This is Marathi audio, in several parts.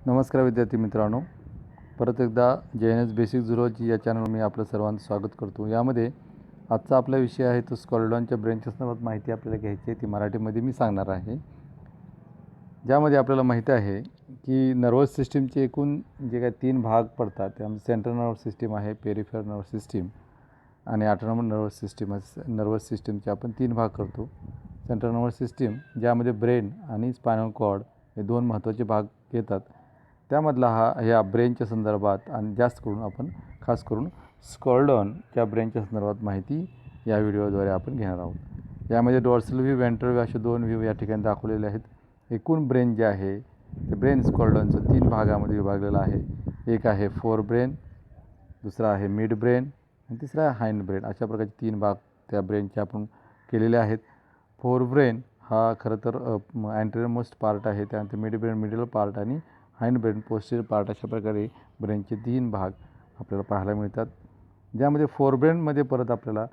नमस्कार विद्यार्थी मित्रांनो, परत एकदा JNS बेसिक झुलॉजी या चॅनलवर मी आपलं सर्वांचं स्वागत करतो। यामध्ये आजचा आपला विषय आहे तो स्कॉलडॉनच्या ब्रेनच्या संदर्भात माहिती आपल्याला घ्यायची आहे, ती मराठीमध्ये मी सांगणार आहे। ज्यामध्ये आपल्याला माहिती आहे की नर्वस सिस्टीमचे एकूण जे काही 3 भाग पडतात, त्यामध्ये सेंट्रल नर्वस सिस्टीम आहे, पेरिफेरल नर्वस सिस्टीम आणि ऑटोनॉमस नर्वस सिस्टीम। नर्वस सिस्टीमचे आपण 3 भाग करतो। सेंट्रल नर्वस सिस्टीम ज्यामध्ये ब्रेन आणि स्पायनल कॉर्ड हे 2 महत्त्वाचे भाग येतात। त्यामधला ह्या ब्रेनच्या संदर्भात आणि जास्त करून आपण खास करून स्कॉलडॉनच्या ब्रेनच्या संदर्भात माहिती या व्हिडिओद्वारे आपण घेणार आहोत। यामध्ये डॉर्सल व्ह्यू, वेंट्रल व्ह्यू असे 2 व्ह्यू या ठिकाणी दाखवलेले आहेत। एकूण ब्रेन जे आहे ते ब्रेन स्कॉलडॉनचं 3 भागामध्ये विभागलेलं आहे। एक आहे फोर ब्रेन, दुसरा आहे मिड ब्रेन आणि तिसरा आहे हाइंड ब्रेन। अशा प्रकारचे 3 भाग त्या ब्रेनचे आपण केलेले आहेत। फोर ब्रेन हा खरं तर अँटेरियर मोस्ट पार्ट आहे, त्यानंतर मिड ब्रेन मिडल पार्ट आणि हाइंड ब्रेन पोस्टीरियर पार्ट, अशा प्रकारे ब्रेनचे 3 भाग आपल्याला पाहायला मिळतात। ज्यामध्ये फोर ब्रेनमध्ये परत आपल्याला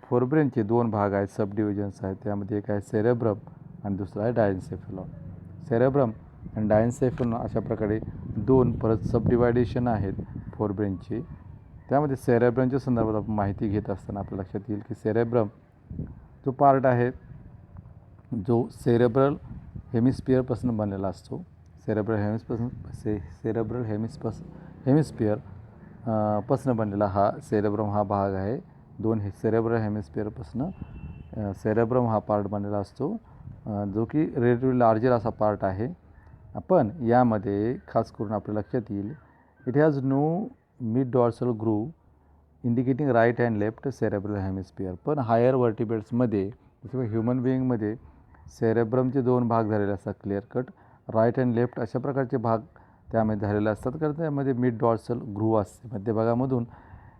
फोर ब्रेनचे 2 भाग आहेत, सब डिव्हिजन्स आहेत। त्यामध्ये एक आहे सेरेब्रम आणि दुसरा आहे डायन्सेफेलॉन। सेरेब्रम आणि डायन्सेफेलॉन अशा प्रकारे 2 परत सब डिवायडेशन आहेत फोर ब्रेनचे। त्यामध्ये सेरेब्रमच्या संदर्भात आपण माहिती घेत असताना आपल्या लक्षात येईल की सेरेब्रम जो पार्ट आहे जो सेरेब्रल हेमिस्फिअरपासून बनलेला असतो। सेरेब्रल हेमिस्फिअर पासून बनलेला हा सेरेब्रम हा भाग आहे। 2 सेरेब्रल हेमिस्फिअरपासून सेरेब्रम हा पार्ट बनलेला असतो, जो की रिलेटिव्हली लार्जर असा पार्ट आहे। पण यामध्ये खास करून आपल्या लक्षात येईल it has no mid dorsal groove indicating right and left cerebral hemisphere. पण हायर वर्टिब्रेट्समध्ये जसं ह्युमन बिईंगमध्ये सेरेब्रमचे 2 भाग झालेले असतात, clear cut right and left अशा प्रकारचे भाग त्यामध्ये झालेले असतात। कारण त्यामध्ये मिड डॉर्सल ग्रूव्ह असते, मध्यभागामधून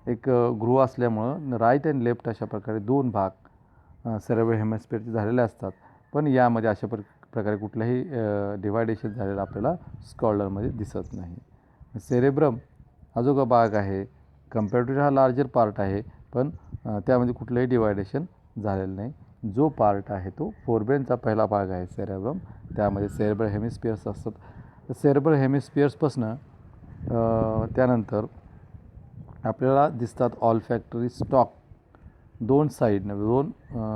एक ग्रूव्ह असल्यामुळं राईट अँड लेफ्ट अशा प्रकारे 2 भाग सेरेब्रल हेमिस्फिअरचे झालेले असतात। पण यामध्ये अशा प्रकारे कुठल्याही डिवायडेशन झालेलं आपल्याला स्कॉलडॉनमध्ये दिसत नाही। सेरेब्रम हा जो भाग आहे कम्पॅरेटिव्हली हा लार्जर पार्ट आहे, पण त्यामध्ये कुठलंही डिवायडेशन झालेलं नाही। जो पार्ट आहे तो फोर ब्रेनचा पहिला भाग आहे सेरेब्रम, त्यामध्ये सेरेब्रल हेमिस्फिअर्स असतात। सेरेब्रल हेमिस्फिअर्सपासून त्यानंतर आपल्याला दिसतात ऑल्फॅक्टरी स्टॉक 2 साईडनं, 2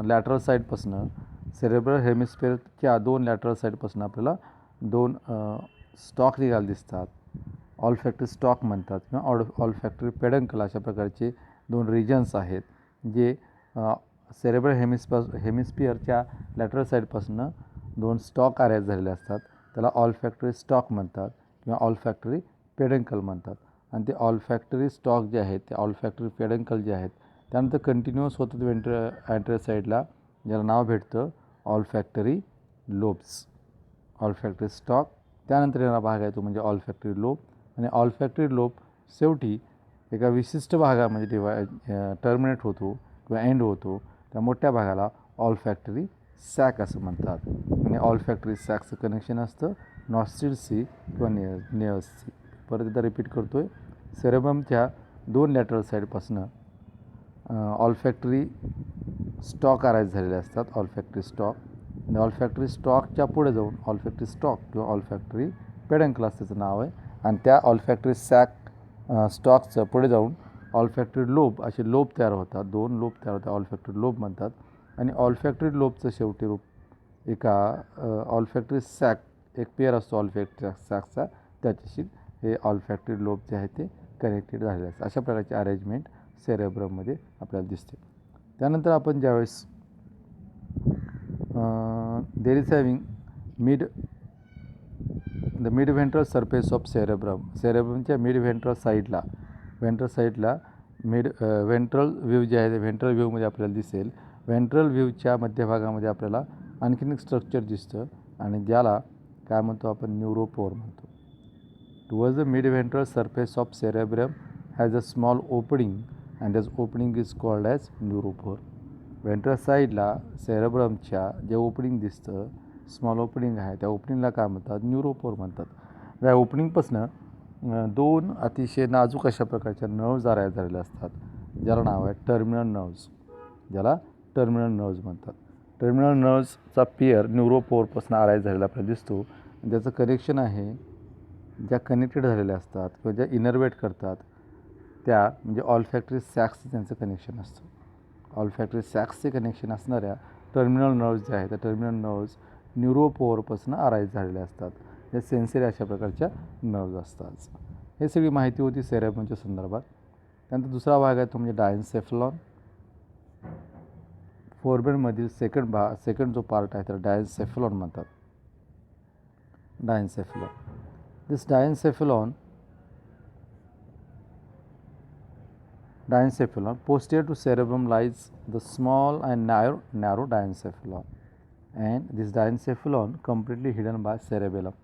लॅटरल साईडपासून सेरेब्रल हेमिस्फिअरच्या 2 लॅटरल साईडपासून आपल्याला 2 स्टॉक निघाले दिसतात। ऑल्फॅक्टरी स्टॉक म्हणतात किंवा ऑल्फॅक्टरी पेडंकल अशा प्रकारचे 2 रिजन्स आहेत, जे सेरेब्रल हेमिस्फिअरच्या लॅटरल साईडपासून 2 स्टॉक अरेंज झालेले असतात। त्याला ऑल्फॅक्टरी स्टॉक म्हणतात किंवा ऑल्फॅक्टरी पेडंकल म्हणतात। आणि ते ऑल्फॅक्टरी स्टॉक जे आहेत, ते ऑल्फॅक्टरी पेडंकल जे आहेत, त्यानंतर कंटिन्युअस होतात अँटेरियर साईडला, ज्याला नाव भेटतं ऑल्फॅक्टरी लोब्स। ऑल्फॅक्टरी स्टॉक त्यानंतर येणारा भाग आहे तो म्हणजे ऑल्फॅक्टरी लोब, आणि ऑल्फॅक्टरी लोब शेवटी एका विशिष्ट भागामध्ये टर्मिनेट होतो किंवा एंड होतो। त्या मोठ्या भागाला ऑल्फॅक्टरी सॅक असं म्हणतात, आणि ऑल्फॅक्टरी सॅकचं कनेक्शन असतं नॉस्ट्रिलशी किंवा नेअर्सशी। परत एकदा रिपीट करतो आहे, सेरेब्रमच्या 2 लॅटरल साईडपासून ऑल्फॅक्टरी स्टॉक अराईज झालेले असतात, ऑल्फॅक्टरी स्टॉक। ऑल्फॅक्टरी स्टॉकच्या पुढे जाऊन ऑल्फॅक्टरी स्टॉक किंवा ऑल्फॅक्टरी पेडंकल त्याचं नाव आहे, आणि त्या ऑल्फॅक्टरी सॅक स्टॉकचं पुढे जाऊन ऑल्फॅक्टरी लोब असे लोब तयार होतात, 2 लोब तयार होतात, ऑल्फॅक्टरी लोब म्हणतात। आणि ऑल्फॅक्टरी लोबचं शेवटी रूप एका ऑल्फॅक्टरी सॅक, एक पेअर असतो ऑल्फॅक्टरी सॅकचा, त्याच्याशी हे ऑल्फॅक्टरी लोब जे आहे ते कनेक्टेड झालेले असतात। अशा प्रकारचे अरेंजमेंट सेरेब्रममध्ये आपल्याला दिसते। त्यानंतर आपण ज्यावेळेस there is having the mid ventral surface of सेरेब्रमच्या मिड व्हेंट्रल साईडला व्हेंट्रल व्ह्यू जे आहे ते व्हेंट्रल व्ह्यूमध्ये आपल्याला दिसेल। व्हेंट्रल व्ह्यूच्या मध्यभागामध्ये आपल्याला आणखीन एक स्ट्रक्चर दिसतं, आणि ज्याला काय म्हणतो आपण, न्यूरोपोर म्हणतो। Towards the mid ventral surface of cerebrum has a small opening and that opening is called as neuropore. Ventral साईडला सेरेब्रमच्या जे ओपनिंग दिसतं, स्मॉल ओपनिंग आहे, त्या ओपनिंगला काय म्हणतात, न्यूरोपोर म्हणतात। त्या ओपनिंगपासून 2 अतिशय नाजूक अशा प्रकारच्या नर्व्ज अराईज झालेल्या असतात, ज्याला नाव आहे टर्मिनल नर्व्ज म्हणतात। टर्मिनल नर्व्सचा पेअर न्यूरोपोरपासून अराईज झालेला आपल्याला दिसतो, ज्याचं कनेक्शन आहे ज्या कनेक्टेड झालेल्या असतात किंवा ज्या इनर्वेट करतात त्या म्हणजे ऑल्फॅक्टरी सॅक्सचं त्यांचं कनेक्शन असतं. ऑल्फॅक्टरी सॅक्सचे कनेक्शन असणाऱ्या टर्मिनल नर्व्स ज्या आहेत त्या टर्मिनल नर्व्स न्यूरोपोअरपासून अराईज झालेले असतात. जे सेन्सरी अशा प्रकारच्या नर्व्ज असतात. हे सगळी माहिती होती सेरेब्रमच्या संदर्भात. त्यानंतर दुसरा भाग आहे तो म्हणजे डायन्सेफलॉन. फोरब्रेनमधील सेकंड जो पार्ट आहे त्याला डायन्सेफलॉन म्हणतात. डायन्सेफलॉन. दिस डायन्सेफलॉन posterior to cerebrum lies the small and narrow diencephalon, and this diencephalon completely hidden by cerebellum.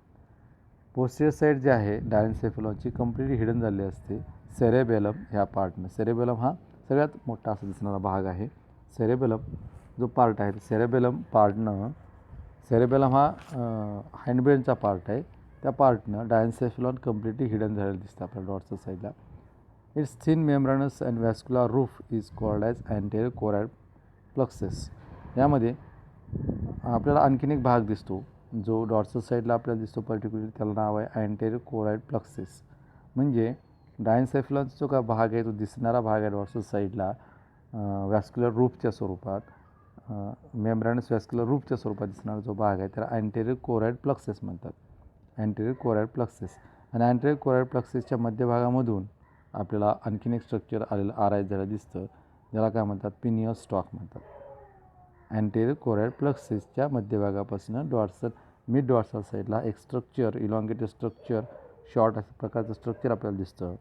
पोस्टियर side जे आहे डायन्सेफलॉनची कम्प्लिटली हिडन झालेली असते सेरेबेलम ह्या पार्टनं. सेरेबेलम हा सगळ्यात मोठा असा दिसणारा भाग आहे. सेरेबेलम जो पार्ट आहे सेरेबेलम पार्टनं, सेरेबेलम हा हँडब्रेनचा पार्ट आहे, त्या पार्टनं डायन्सेफलॉन कम्प्लिटली हिडन झालेलं दिसतं आपल्या डॉट्सच्या साईडला. Its thin membranous and vascular roof is called as anterior choroid plexus. यामध्ये आपल्याला आणखीन एक भाग दिसतो जो डॉर्सल साईडला आपल्याला दिसतो पर्टिक्युलरली, त्याला नाव आहे अँटेरियर कोराइड प्लक्सिस. म्हणजे डायन्सेफलॉनचा जो का भाग आहे तो दिसणारा भाग आहे डॉर्सल साईडला वॅस्क्युलर रूफच्या स्वरूपात, मेम्ब्रानस वॅस्क्युलर रूफच्या स्वरूपात दिसणारा जो भाग आहे त्याला अँटेरियर कोराइड प्लक्सिस म्हणतात. Anterior choroid plexus. आणि अँटेरियर कोराइड प्लक्सिसच्या मध्यभागामधून आपल्याला आणखीन एक स्ट्रक्चर आलेलं आराईज झालं दिसतं, ज्याला काय म्हणतात पिनियल स्टॉक म्हणतात. अँटेरियर कोराइड प्लक्सिसच्या मध्यभागापासून मिड डॉर्सल साईडला एक स्ट्रक्चर, इलॉंगेटेड स्ट्रक्चर, शॉर्ट अशा प्रकारचं स्ट्रक्चर आपल्याला दिसतं,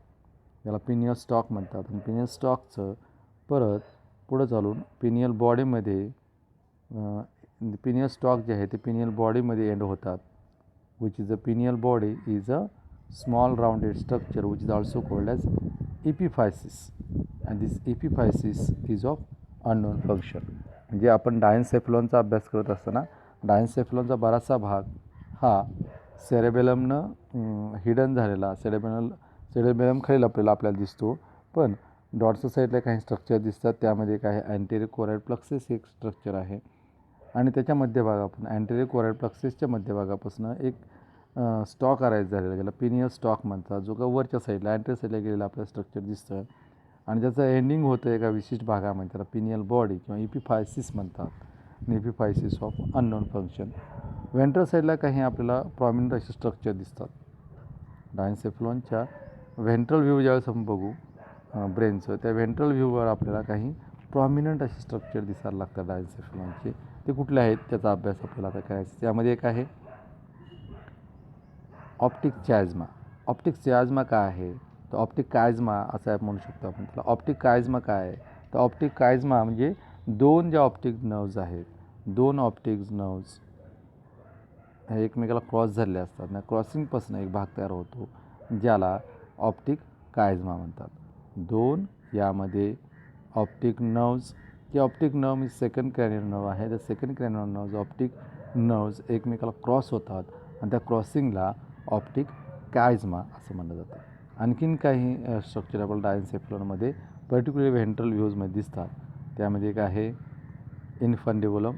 ज्याला पिनियल स्टॉक म्हणतात. आणि पिनियल स्टॉकचं परत पुढं चालून पिनियल बॉडीमध्ये, पिनियल स्टॉक जे आहे ते पिनियल बॉडीमध्ये एंड होतात. Which is a pineal body is a small rounded structure which is also called as epiphysis, and this epiphysis is of unknown function. म्हणजे आपण डायन्सेफलॉनचा अभ्यास करत असताना डायन्सेफलॉनचा बराचसा भाग हा सेरेबेलमनं हिडन झालेला, सेरेबेलम खालील आपल्याला दिसतो. पण डॉर्सल साईडला काही स्ट्रक्चर दिसतात, त्यामध्ये काय अँटेरियर कोराइड प्लक्सिस एक स्ट्रक्चर आहे. आणि त्याच्या मध्यभागापासून अँटेरियर कोराइड प्लक्सिसच्या मध्यभागापासून एक स्टॉक अराईज झालेला, ज्याला पिनियल स्टॉक म्हणतात, जो का वरच्या साईडला अँटेरियर साईडला गेलेला आपल्याला स्ट्रक्चर दिसतं. आणि त्याचं एंडिंग होतं एका विशिष्ट भागामध्ये, त्याला पिनियल बॉडी किंवा इपिफायसिस म्हणतात. इपिफायसिस ऑफ अननोन फंक्शन. व्हेंट्रल साईडला काही आपल्याला प्रॉमिनंट असे स्ट्रक्चर दिसतात. डायन्सेफलॉनच्या व्हेंट्रल व्ह्यू ज्यावेळेस आपण बघू ब्रेनचं, त्या व्हेंट्रल व्ह्यूवर आपल्याला काही प्रॉमिनंट असे स्ट्रक्चर दिसायला लागतात डायन्सेफलॉनचे. ते कुठले आहेत त्याचा अभ्यास आपल्याला आता करायचा. त्यामध्ये एक आहे ऑप्टिक चायझ्मा. ऑप्टिक चायझ्मा काय आहे, तर ऑप्टिक कायझ्मा असं म्हणू शकतो आपण त्याला. ऑप्टिक कायझ्मा काय आहे, तर ऑप्टिक कायझ्मा म्हणजे दोन ज्या ऑप्टिक नर्व्ज आहेत, दोन ऑप्टिक नर्व्ज हे एकमेकाला क्रॉस झालेले असतात ना, क्रॉसिंगपासून एक भाग तयार होतो ज्याला ऑप्टिक कायझ्मा म्हणतात. दोन यामध्ये ऑप्टिक नर्व्ज, की ऑप्टिक नर्व म्हणजे सेकंड क्रॅनियल नर्व आहे, तर second cranial nerves optic nerves एकमेकाला क्रॉस होतात आणि त्या क्रॉसिंगला ऑप्टिक कायझ्मा असं म्हणलं जातं. आणखीन काही स्ट्रक्चर आपल्याला डायन्सेफलॉनमध्ये पर्टिक्युलर व्हेंट्रल व्ह्यूजमध्ये दिसतात. त्यामध्ये एक आहे infundibulum.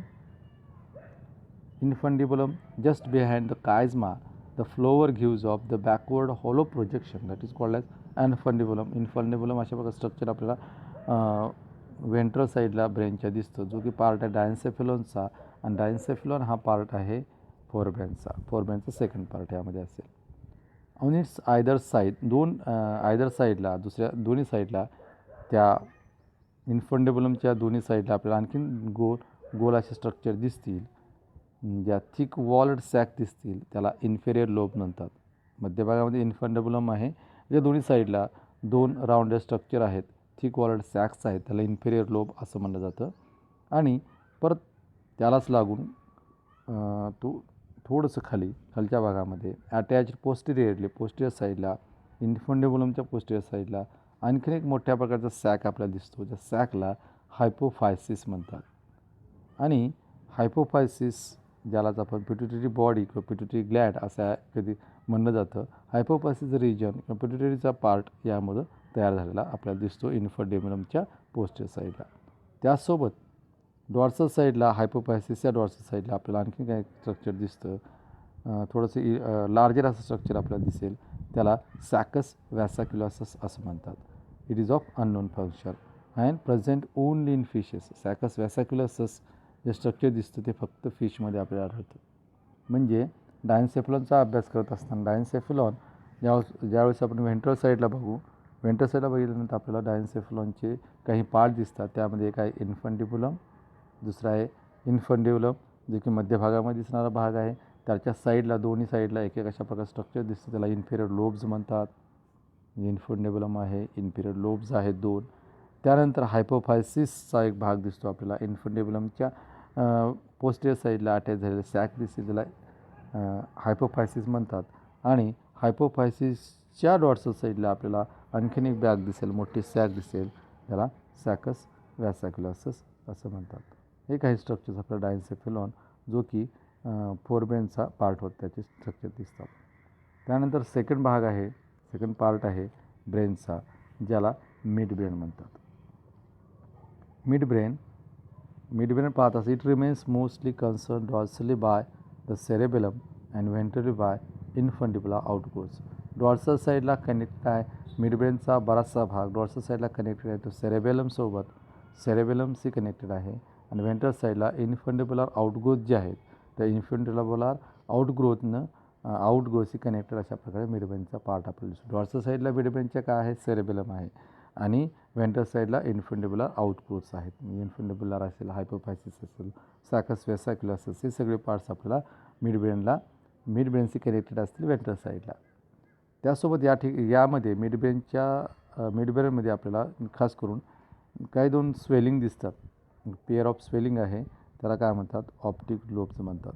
Just behind the chiasma the floor gives off the backward hollow projection that is called as infundibulum. Infundibulum अशा प्रकारचं स्ट्रक्चर आपल्याला व्हेंट्रल साईडला ब्रेनच्या दिसतो, जो की पार्ट आहे डायन्सेफलॉनचा. आणि डायन्सेफलॉन हा पार्ट आहे फोरब्रेनचा सेकंड पार्ट यामध्ये असेल. On it's either side either साईडला दोन्ही साईडला त्या इन्फंडेबुलमच्या दोन्ही साईडला आपल्याला आणखीन गोल असे स्ट्रक्चर दिसतील, ज्या थिक वॉल्ड सॅक दिसतील, त्याला इन्फेरियर लोब म्हणतात. मध्यभागामध्ये इन्फंडेबुलम आहे, ज्या दोन्ही साईडला दोन राऊंडेड स्ट्रक्चर आहेत, थिक वॉल्ड सॅक्स आहेत, त्याला इन्फेरियर लोब असं म्हणलं जातं. आणि परत त्यालाच लागून तो थोडंसं खालच्या भागामध्ये अटॅच पोस्टिरियर साईडला, इन्फंडेबुलमच्या पोस्टिरियर साईडला आणखीन एक मोठ्या प्रकारचा सॅक आपल्याला दिसतो, ज्या सॅकला हायपोफायसिस म्हणतात. आणि हायपोफायसिस ज्यालाच आपण पिट्युटरी बॉडी किंवा पिट्युटरी ग्लॅड असं कधी म्हणलं जातं, हायपोफायसिस रिजन किंवा पिट्युटरीचा पार्ट यामध्ये तयार झालेला आपल्याला दिसतो इन्फंडेबुलमच्या पोस्टिरियर साईडला. त्यासोबत डॉर्सल साईडला हायपोफायसिसच्या डॉर्सल साईडला आपल्याला आणखी काही स्ट्रक्चर दिसतं, थोडंसं लार्जर असं स्ट्रक्चर आपल्याला दिसेल, त्याला सॅकस व्हॅसाक्युलसस असं म्हणतात. It is of unknown function and present only in fishes. Saccus vasculosus जे स्ट्रक्चर दिसतं ते फक्त फिशमध्ये आपल्याला आढळतं. म्हणजे डायनसेफलॉनचा अभ्यास करत असताना डायनसेफलॉन ज्यावेळेस आपण व्हेंट्रल साईडला बघू, व्हेंट्रल साईडला बघितल्यानंतर आपल्याला डायनसेफलॉनचे काही पार्ट दिसतात. त्यामध्ये एक आहे इन्फंडिब्युलम, दुसरा आहे इन्फंडिब्युलम जे की मध्यभागामध्ये दिसणारा भाग आहे. त्याच्या साईडला दोन्ही साईडला एक अशा प्रकारे स्ट्रक्चर दिसतं, त्याला इन्फिरियर लोब्स म्हणतात. इन्फंडिब्युलम आहे, इन्फिरियर लोब्स आहेत 2. त्यानंतर हायपोफायसिसचा एक भाग दिसतो आपल्याला. इन्फंडिब्युलमच्या पोस्टियर साईडला अटॅच झालेलं सॅक दिसते, त्याला हायपोफायसिस म्हणतात. आणि हायपोफायसिसच्या डॉर्सल साईडला आपल्याला आणखीन एक बॅग दिसेल, मोठी सॅक दिसेल, त्याला सॅकस व्हॅसाक्युलसस असं म्हणतात. हे काही स्ट्रक्चर्स आपल्याला डायनसेफलॉन जो की फोरब्रेनचा पार्ट होत त्याचे स्ट्रक्चर दिसतात. त्यानंतर सेकंड पार्ट आहे ब्रेनचा, ज्याला मिड ब्रेन म्हणतात. मिड ब्रेन पाहत असं it remains mostly concern dorsally by the cerebellum and ventrally by infundibula outgrowths. Dorsal साईडला कनेक्टेड आहे मिड ब्रेनचा बराचसा भाग डॉर्सल साईडला कनेक्टेड आहे तो सेरेबेलमसोबत, सेरेबेलमशी कनेक्टेड आहे. आणि व्हेंट्रल साईडला इन्फंडिबुलर आउटग्रोथ जे आहेत त्या इन्फंडिबुलर आउटग्रोथशी कनेक्टेड अशा प्रकारे मिडब्रेनचा पार्ट आपल्याला दिसतो. डॉर्सल साईडला मिडब्रेनच्या काय आहे, सेरेबेलम आहे. आणि व्हेंट्रल साईडला इन्फंडिबुलर आउटग्रोथ्स आहेत. इन्फंडिबुलर असेल, हायपोफायसिस असेल, सॅकस व्हॅसाक्युलसस हे सगळे पार्ट्स आपल्याला मिडब्रेनशी कनेक्टेड असतील व्हेंट्रल साईडला. त्यासोबत यामध्ये मिडब्रेनमध्ये आपल्याला खास करून काही 2 स्वेलिंग दिसतात. पेअर ऑफ स्वेलिंग आहे, त्याला काय म्हणतात, ऑप्टिक ग्लोब्स म्हणतात.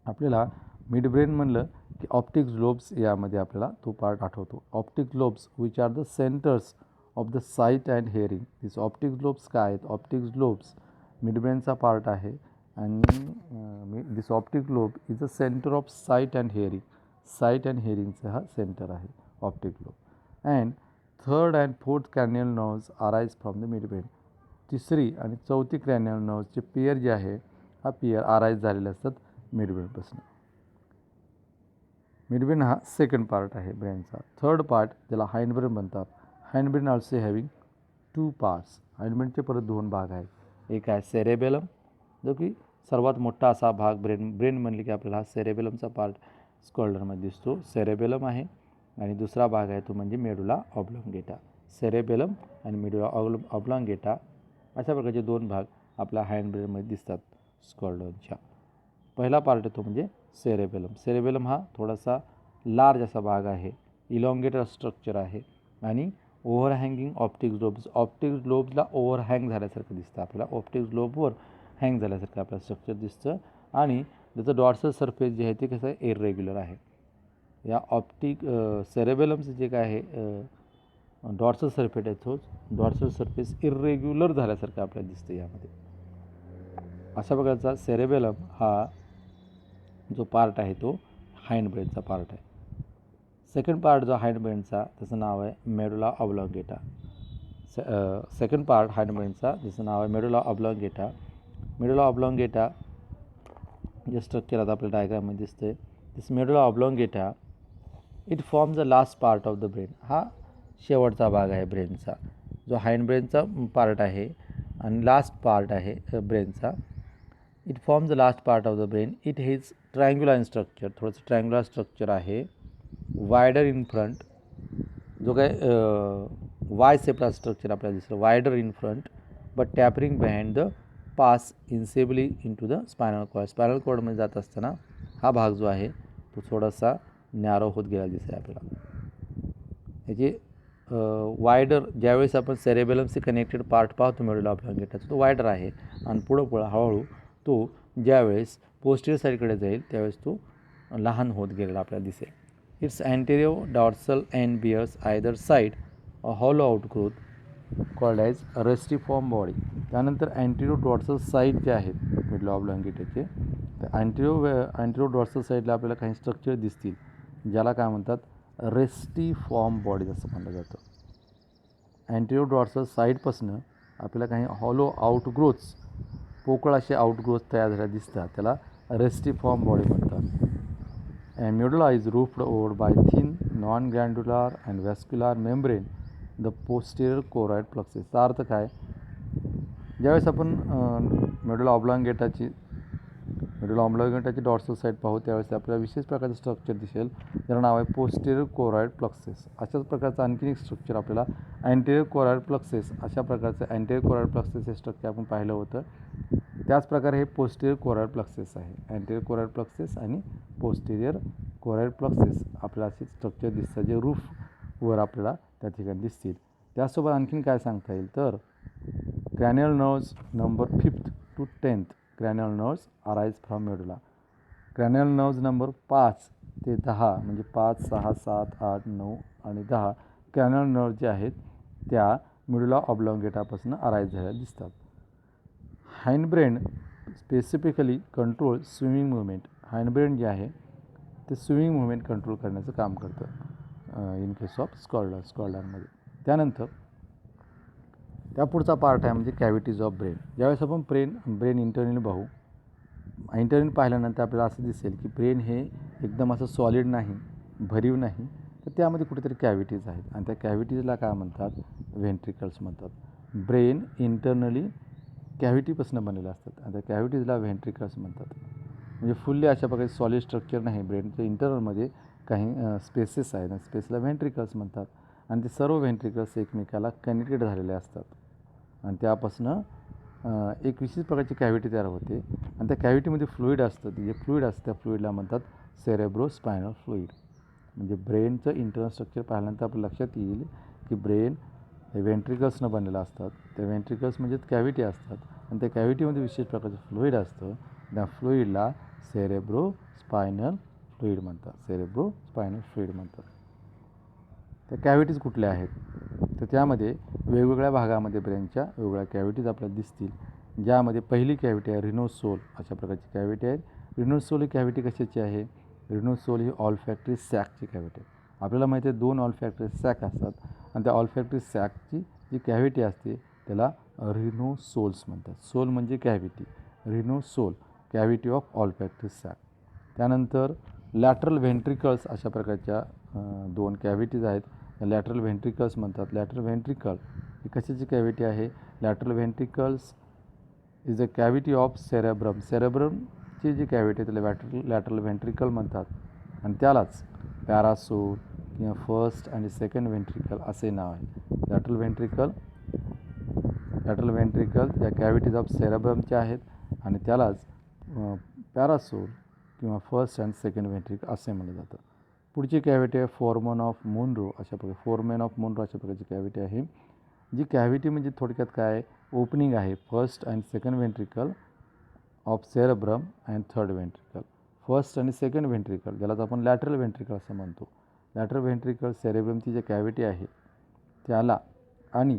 आपल्याला मिडब्रेन म्हणलं की ऑप्टिक ग्लोब्स यामध्ये आपल्याला तो पार्ट आठवतो. Optic globes which are the centres of the sight and hearing. This optic globes काय आहेत, ऑप्टिक ग्लोब्स मिडब्रेनचा पार्ट आहे. आणि this optic globe is the centre of sight and hearing. Sight and हिअरिंगचा हा सेंटर आहे optic globe. And third and fourth cranial nerves arise from the midbrain. तिसरी आणि चौथी क्रॅनियल नर्व्सचे पेअर जे आहे हा पेअर अराइज झालेले असतात मिडब्रेनपासून. मिडब्रेन हा सेकंड पार्ट आहे ब्रेनचा. थर्ड पार्ट ज्याला हाइंडब्रेन म्हणतात. हाइंडब्रेन ऑल्सो हॅविंग 2 पार्ट्स. हाइंडब्रेनचे परत 2 भाग आहेत. एक आहे सेरेबेलम जो की सर्वात मोठा असा भाग ब्रेन म्हणले की आपल्याला हा सेरेबेलमचा पार्ट स्कॉल्डरमध्ये दिसतो, सेरेबेलम आहे. आणि दुसरा भाग आहे तो म्हणजे मेडुला ऑब्लॉंगेटा. सेरेबेलम आणि मेडुला ऑब्लॉंगेटा अशा प्रकारचे 2 भाग आपल्या हाइंडब्रेनमध्ये दिसतात स्कॉल्डरच्या. पहिला पार्ट येतो म्हणजे सेरेबेलम. सेरेबेलम हा थोडासा लार्ज असा भाग आहे, इलॉंगेटेड स्ट्रक्चर आहे. आणि ओव्हरहँगिंग ऑप्टिक ग्लोब्सला ओव्हरहँग झाल्यासारखं दिसतं आपल्याला. ऑप्टिक ग्लोबवर हँग झाल्यासारखं आपल्याला स्ट्रक्चर दिसतं. आणि त्याचं डॉर्सल सरफेस जे आहे ते कसं आहे, इरेग्युलर आहे. या सेरेबेलमचं जे काय आहे डॉर्सल सरफेस आहे तो डॉर्सल सरफेस इरेग्युलर झाल्यासारखं आपल्याला दिसतं यामध्ये. अशा प्रकारचा सेरेबेलम हा जो पार्ट आहे तो हाइंडब्रेनचा पार्ट आहे. सेकंड पार्ट जो हाइंडब्रेनचा त्याचं नाव आहे मेडुला ऑब्लॉंगेटा. सेकंड पार्ट हाइंडब्रेनचा ज्याचं नाव आहे मेडुला ऑब्लॉंगेटा. मेडुला ऑब्लॉंगेटा जे स्ट्रक्चर आता आपल्या डायग्राममध्ये दिसते, this medulla oblongata it forms the last part of the brain. हा शेवटचा भाग आहे ब्रेनचा, जो हाइंडब्रेनचा पार्ट आहे आणि लास्ट पार्ट आहे ब्रेनचा. It forms the last part of the brain. It is triangular in structure, थोडंसं ट्रायंग्युलर स्ट्रक्चर आहे. वायडर इन फ्रंट, जो काय वाय शेपला स्ट्रक्चर आपल्याला दिसतं, wider in front but tapering behind the pass insensibly into the spinal cord. Spinal कॉर्डमध्ये जात असताना हा भाग जो आहे तो थोडासा नॅरो होत गेला दिसत आहे आपल्याला. याचे वायडर ज्यावेळेस आपण सेरेबेलमशी कनेक्टेड पार्ट पाहतो मेडुला ऑब्लॉंगेटाचा तो वायडर आहे. आणि पुढं हळूहळू तो ज्यावेळेस पोस्टीरियर साईडकडे जाईल त्यावेळेस तो लहान होत गेलेला आपल्याला दिसेल. Its anterior dorsal end bears either side a hollow outgrowth called as restiform body. त्यानंतर अँटेरियर डॉर्सल साईड जे आहेत मेडुला ऑब्लॉंगेटाचे, तर अँटेरियर डॉर्सल साईडला आपल्याला काही स्ट्रक्चर दिसतील ज्याला काय म्हणतात, रेस्टिफॉर्म बॉडी असं म्हणलं जातं. अँटेरियर डॉर्सल साईडपासनं आपल्याला काही हॉलो आउटग्रोथ्स, पोकळ असे आउटग्रोथ तयार झालेले दिसतात, त्याला रेस्टिफॉर्म बॉडी म्हणतात. medulla is roofed over by thin non-glandular and vascular membrane, the posterior choroid plexus. चा अर्थ काय? ज्यावेळेस आपण मेडुला ऑब्लॉंगेटाची डॉर्सल साईड पाहू त्यावेळेस आपल्याला विशेष प्रकारचं स्ट्रक्चर दिसेल, ज्याला नाव आहे पोस्टेरियर कोरॉइड प्लक्सेस. अशाच प्रकारचं आणखी एक स्ट्रक्चर आपल्याला अँटेरियर कोरॉइड प्लक्सेस, अशा प्रकारचं अँटेरियर कोरॉइड प्लक्सेस हे स्ट्रक्चर आपण पाहिलं होतं. त्याच प्रकारे हे पोस्टेरियर कोरॉइड प्लक्सेस आहे. अँटेरियर कोरॉइड प्लक्सेस आणि पोस्टेरियर कोरॉइड प्लक्सेस आपल्याला असे स्ट्रक्चर दिसतं, जे रूफवर आपल्याला त्या ठिकाणी दिसतील. त्यासोबत आणखीन काय सांगता येईल तर cranial nerves number 5th to 10th cranial nerves arise from medulla. Cranial nerves number 5 ते 10 म्हणजे 5, 6, 7, 8, 9 आणि 10 क्रॅनियल नर्व जे आहेत त्या मेडुला ऑब्लॉंगेटापासून अराइज झालेल्या दिसतात. हाइंडब्रेन स्पेसिफिकली कंट्रोल स्विमिंग मुवमेंट. हाइंडब्रेन जे आहे ते स्विमिंग मुवमेंट कंट्रोल करण्याचं काम करतं इन केस ऑफ स्कॉलरमध्ये. त्यानंतर त्या पुढचा पार्ट आहे म्हणजे कॅव्हिटीज ऑफ ब्रेन. ज्यावेळेस आपण ब्रेन इंटर्नली इंटर्नली पाहिल्यानंतर आपल्याला असं दिसेल की ब्रेन हे एकदम असं सॉलिड नाही, भरीव नाही, तर त्यामध्ये कुठेतरी कॅव्हिटीज आहेत आणि त्या कॅव्हिटीजला काय म्हणतात? व्हेंट्रिकल्स म्हणतात. ब्रेन इंटर्नली कॅव्हिटीपासून बनलेलं असतात आणि त्या कॅव्हिटीजला व्हेंट्रिकल्स म्हणतात. म्हणजे फुल्ली अशा प्रकारे सॉलिड स्ट्रक्चर नाही, ब्रेनच्या इंटर्नलमध्ये काही स्पेसेस आहेत आणि स्पेसला व्हेंट्रिकल्स म्हणतात आणि ते सर्व व्हेंट्रिकल्स एकमेकाला कनेक्टेड झालेले असतात आणि त्यापासून एक विशेष प्रकारची कॅव्हिटी तयार होते आणि त्या कॅव्हिटीमध्ये फ्लुईड असतं. जे फ्लुईड असतं त्या फ्लुईडला म्हणतात सेरेब्रोस्पायनल फ्लुईड. म्हणजे ब्रेनचं इंटर्नल स्ट्रक्चर पाहिल्यानंतर आपल्या लक्षात येईल की ब्रेन हे व्हेंट्रिकल्सनं बनलेलं असतात. त्या व्हेंट्रिकल्स म्हणजे कॅव्हिटी असतात आणि त्या कॅव्हिटीमध्ये विशेष प्रकारचं फ्लुईड असतं. त्या फ्लुईडला सेरेब्रोस्पायनल फ्लुईड म्हणतात. सेरेब्रोस्पायनल फ्लुईड म्हणतात. त्या कॅव्हिटीज कुठल्या आहेत तर त्यामध्ये वेगवेगळ्या भागामध्ये ब्रेनच्या वेगवेगळ्या कॅव्हिटीज आपल्याला दिसतील. ज्यामध्ये पहिली कॅव्हिटी आहे रिनोसोल. अशा प्रकारची कॅव्हिटी आहे. रिनोसोल ही कॅव्हिटी कशाची आहे? रिनोसोल ही ऑल्फॅक्टरी सॅकची कॅव्हिटी आहे. आपल्याला माहिती आहे 2 ऑल्फॅक्टरी सॅक असतात आणि त्या ऑल्फॅक्टरी सॅकची जी कॅव्हिटी असते त्याला रिनोसोल्स म्हणतात. सोल म्हणजे cavity. Rhinocoel cavity of olfactory sac. त्यानंतर लॅटरल व्हेंट्रिकल्स अशा प्रकारच्या 2 कॅव्हिटीज आहेत. लॅटरल व्हेंट्रिकल्स म्हणतात. लॅटरल व्हेंट्रिकल ही कशाची कॅव्हिटी आहे? Lateral ventricles is a cavity of cerebrum. सेरेब्रमची जी कॅव्हिटी आहे त्याला लॅटरल व्हेंट्रिकल म्हणतात आणि त्यालाच पॅरासोल किंवा फर्स्ट आणि सेकंड व्हेंट्रिकल असे नाव आहे. लॅटरल व्हेंट्रिकल या कॅव्हिटीज ऑफ सेरेब्रमच्या आहेत आणि त्यालाच पॅरासोल किंवा फर्स्ट अँड सेकंड व्हेंट्रिकल असे म्हणलं जातं. पुढची कॅव्हिटी आहे फोरमन ऑफ मोनरो. अशा प्रकारे फोरमन ऑफ मोनरो अशा प्रकारची कॅव्हिटी आहे. जी कॅव्हिटी म्हणजे थोडक्यात काय ओपनिंग आहे first and second ventricle of cerebrum and third ventricle. First आणि सेकंड व्हेंट्रिकल ज्यालाच आपण लॅटरल व्हेंट्रिकल असं म्हणतो. लॅटरल व्हेंट्रिकल सेरेब्रमची जी कॅव्हिटी आहे त्याला आणि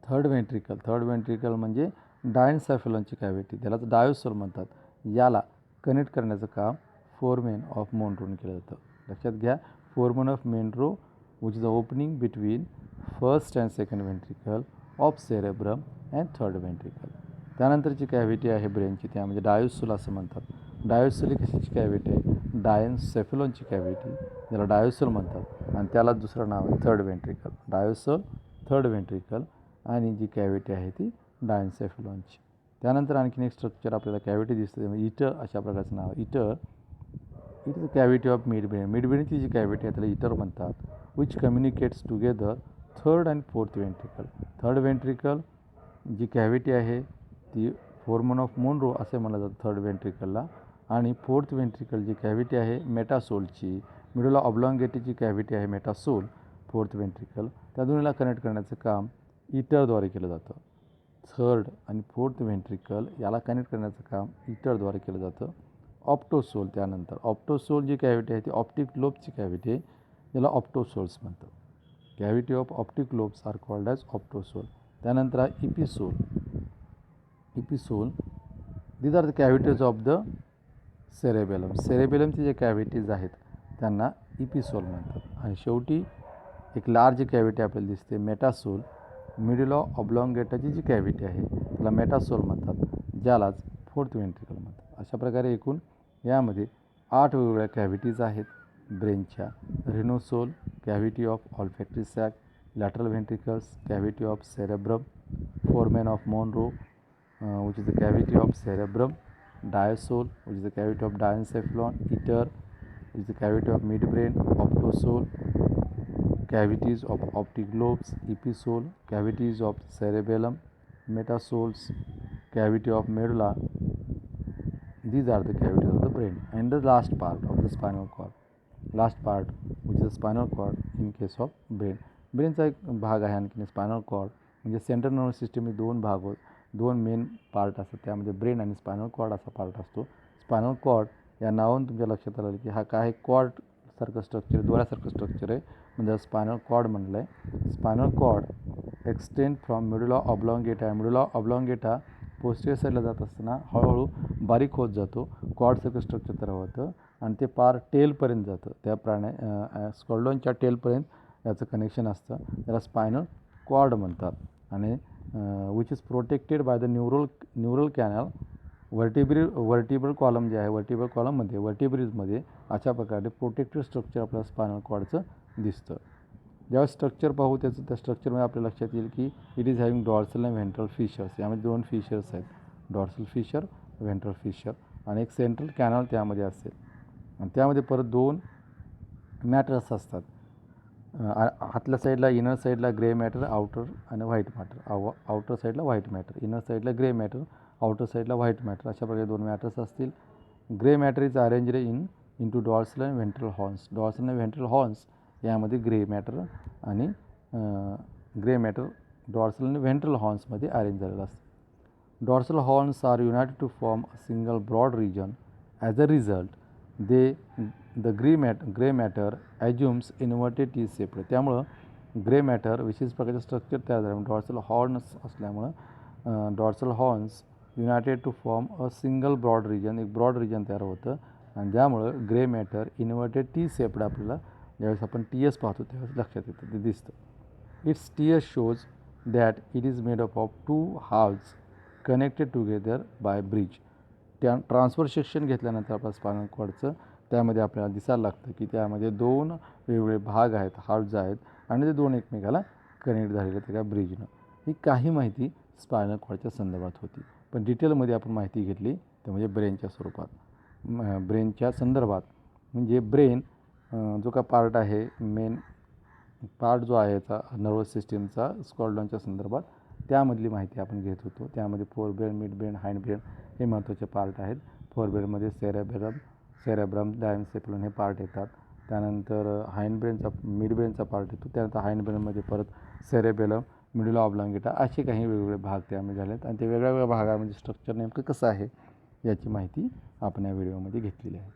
थर्ड व्हेंट्रिकल म्हणजे डायन्सेफेलॉनची कॅव्हिटी त्यालाच डायोसोल म्हणतात. याला कनेक्ट करण्याचं काम फोरमेन ऑफ मोनरोने केलं जातं. लक्षात घ्या foramen of Monro which is the opening between first and second ventricle of cerebrum and third ventricle. त्यानंतरची कॅव्हिटी आहे ब्रेनची त्या म्हणजे डायोसोल असं म्हणतात. डायोसोल ही कशाची कॅव्हिटी आहे? डायन्सेफेलॉनची कॅव्हिटी ज्याला डायोसोल म्हणतात आणि त्याला दुसरं नाव आहे थर्ड व्हेंट्रिकल. डायोसोल थर्ड व्हेंट्रिकल आणि जी कॅव्हिटी आहे ती डायन्सेफेलॉनची. त्यानंतर आणखीन एक स्ट्रक्चर आपल्याला कॅव्हिटी दिसते म्हणजे इटर अशा प्रकारचं नाव. It is a cavity of midbrain. मिडब्रेनची जी कॅव्हिटी आहे त्याला इटर म्हणतात. Which communicates together third and fourth ventricle. Third ventricle जी कॅव्हिटी आहे ती फोरमन ऑफ मोनरो असे म्हणलं जातं थर्ड व्हेंट्रिकलला आणि फोर्थ व्हेंट्रिकल जी कॅव्हिटी आहे मेटासोलची मिडुला ऑब्लॉंगेटाची कॅव्हिटी आहे मेटासोल फोर्थ व्हेंट्रिकल. त्या दोन्हीला कनेक्ट करण्याचं काम इटरद्वारे केलं जातं. थर्ड आणि फोर्थ व्हेंट्रिकल याला कनेक्ट करण्याचं काम इटरद्वारे केलं जातं. ऑप्टोसोल त्यानंतर ऑप्टोसोल जी कॅव्हिटी आहे ती ऑप्टिक लोबची कॅव्हिटी आहे ज्याला ऑप्टोसोल्स म्हणतात. Cavity of optic lobes are called as optocoel. त्यानंतर आहे epicoel. These are the cavities of the cerebellum. सेरेबेलमचे जे कॅव्हिटीज आहेत त्यांना इपिसोल म्हणतात. आणि शेवटी एक लार्ज कॅव्हिटी आपल्याला दिसते मेटासोल. मिडुला ऑब्लॉंगेटाची जी कॅव्हिटी आहे त्याला मेटासोल म्हणतात ज्यालाच फोर्थ व्हेंट्रिकल म्हणतात. अशा प्रकारे एकूण यामध्ये 8 वेगवेगळ्या कॅव्हिटीज आहेत ब्रेनच्या. Rhinocoel, cavity of olfactory sac, lateral ventricles, cavity of cerebrum, foramen of Monro, which is the cavity of cerebrum, diastole, which is the cavity of diencephalon, iter, which is the cavity of midbrain, optosole, cavities of optic lobes, episole, cavities of cerebellum, metasoles, cavity of medulla. These are the cavities of the brain. And the last part of the spinal cord, last part which is the spinal cord in case of brain. ब्रेनचा एक भाग आहे आणखी स्पायनल कॉर्ड. म्हणजे सेंट्रल नर्वस सिस्टमचे दोन भाग होत, दोन मेन पार्ट असतात. त्यामध्ये ब्रेन आणि स्पायनल कॉर्ड असा पार्ट असतो. स्पायनल कॉर्ड या नावावरून तुमच्या लक्षात आलं की हा काय कॉर्ड सारखं स्ट्रक्चर, दोऱ्यासारखं स्ट्रक्चर आहे, म्हणजे स्पायनल कॉर्ड म्हणलं आहे. Spinal cord extend from medulla oblongata. Medulla oblongata posterior साईडला जात असताना हळूहळू बारीक होत जातो, कॉर्डसारखं स्ट्रक्चर तयार होतं आणि ते पार टेलपर्यंत जातं. त्या स्कॉल्डॉनच्या टेलपर्यंत याचं कनेक्शन असतं, त्याला स्पायनल कॉर्ड म्हणतात. आणि which is protected by the neural canal. Vertebral column जे आहे, वर्टिब्रल कॉलममध्ये वर्टिब्रिजमध्ये अशा प्रकारे प्रोटेक्टेड स्ट्रक्चर आपल्याला स्पायनल कॉर्डचं दिसतं. ज्यावेळेस स्ट्रक्चर पाहू त्याचं त्या स्ट्रक्चरमध्ये आपल्या लक्षात येईल की it is having dorsal and ventral fissures. यामध्ये दोन फिशर्स आहेत, डॉर्सल फिशर, व्हेंट्रल फिशर, आणि एक सेंट्रल कॅनल त्यामध्ये असेल. आणि त्यामध्ये परत दोन मॅटर्स असतात. आतल्या साईडला, इनर साईडला ग्रे मॅटर, आउटर आणि व्हाईट मॅटर. आउटर साईडला व्हाईट मॅटर, इनर साईडला ग्रे मॅटर, आउटर साईडला व्हाईट मॅटर, अशा प्रकारे दोन मॅटर्स असतील. Grey matter is arranged into dorsal and ventral horns. Dorsal and ventral horns यामध्ये ग्रे मॅटर आणि डॉर्सल आणि व्हेंट्रल हॉर्न्समध्ये अरेंज झालेलं असतं. Dorsal horns are united to form a single broad region. As a result the grey matter assumes inverted T shape. त्यामुळं ग्रे मॅटर विशेष प्रकारचं स्ट्रक्चर तयार झालं. डॉर्सल हॉर्न्स असल्यामुळं dorsal horns united to form a single broad region, एक ब्रॉड रिजन तयार होतं आणि त्यामुळं grey matter inverted T shaped आपल्याला ज्यावेळेस आपण TS पाहतो त्यावेळेस लक्षात येतं, ते दिसतं. Its TS shows that it is made up of two halves connected together by bridge. Transfer section घेतल्यानंतर आपल्या स्पायनल कॉर्डचं त्यामध्ये आपल्याला दिसायला लागतं की त्यामध्ये दोन वेगवेगळे भाग आहेत, हाल्व्ज आहेत, आणि ते दोन एकमेकाला कनेक्ट झालेले त्या ब्रिजनं. ही काही माहिती स्पायनल कॉर्डच्या संदर्भात होती. पण डिटेलमध्ये आपण माहिती घेतली ते म्हणजे ब्रेनच्या स्वरूपात. ब्रेनच्या संदर्भात म्हणजे ब्रेन जो का पार्ट आहे, मेन पार्ट जो आहे याचा नर्वस सिस्टीमचा स्कॉल्डॉनच्या संदर्भात, त्यामधली माहिती आपण घेत होतो. त्यामध्ये फोरब्रेन, मिडब्रेन, हाइंडब्रेन हे महत्त्वाचे पार्ट आहेत. फोरब्रेनमध्ये सेरेब्रम, डायन्सेफॅलॉन हे पार्ट येतात. त्यानंतर मिडब्रेनचा पार्ट येतो. त्यानंतर हाइंडब्रेनमध्ये परत सेरेबेलम, मेडुला ऑब्लॉंगेटा असे काही वेगवेगळे भाग त्यामध्ये झाले आहेत. आणि ते वेगळ्या भागामध्ये स्ट्रक्चर नेमकं कसं आहे याची माहिती आपण या व्हिडिओमध्ये घेतलेली आहे.